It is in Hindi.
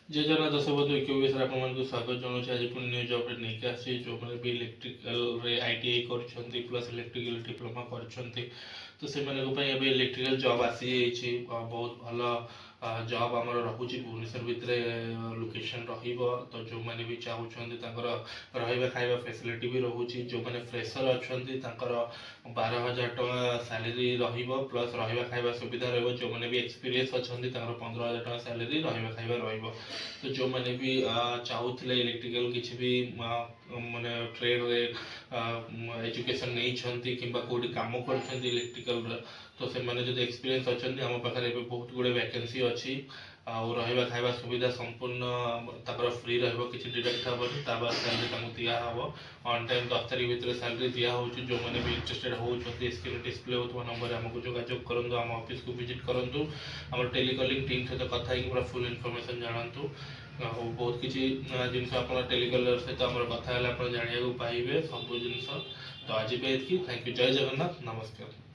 जय जगन्नाथ दर्शक बंधु एक्यूबेस आपको स्वागत जनाऊँ आज पुणी न्यूज अपडेट नहीं आसी जो मैंने भी इलेक्ट्रिकल आईटीआई कर प्लस इलेक्ट्रिकल डिप्लोमा कर तो से इलेक्ट्रिकल जॉब आसी बहुत भल जॉब आम रोचे भुवनेश्वर भितर लोकेशन तो जो मैंने भी चाहते रहा खाଇବା फैसिलिटी भी रोचे जो मैंने फ्रेशर अच्छा 12,000 टका सैलरी प्लस रहा खाଇବା सुविधा जो मैंने भी एक्सपीरियंस अच्छा 15,000 टका सैलरी रहा खाଇବା तो जो मैंने भी चाहूले इलेक्ट्रिकल किसी भी माने ट्रेड रे एजुकेशन नहीं कि कौटी कम कर इलेक्ट्रिकल तो से मैंने जो एक्सपीरियंस अच्छा आम पाखे बहुत गुड़े वैकेंसी अच्छी रहा खाଇବା सुविधा संपूर्ण फ्री रही डिडक्ट हेनी बाद सैलरी दिहब ऑन टाइम 10 तारीख भितर सैलरी दिहूँ जो मैंने भी इंटरेस्टेड होती स्क्रीन डिस्प्ले होता नंबर आमको जोगाजोग करूँ आम ऑफिस को विजिट करूँ आम टेलीकॉलिंग टीम सहित कथा पूरा फुल इनफॉरमेशन जानतु बहुत किसी जिन आप टेलीकलर सहित आम कथा जानने पाइबे सब जिन तो आज थैंक यू जय जगन्नाथ नमस्कार।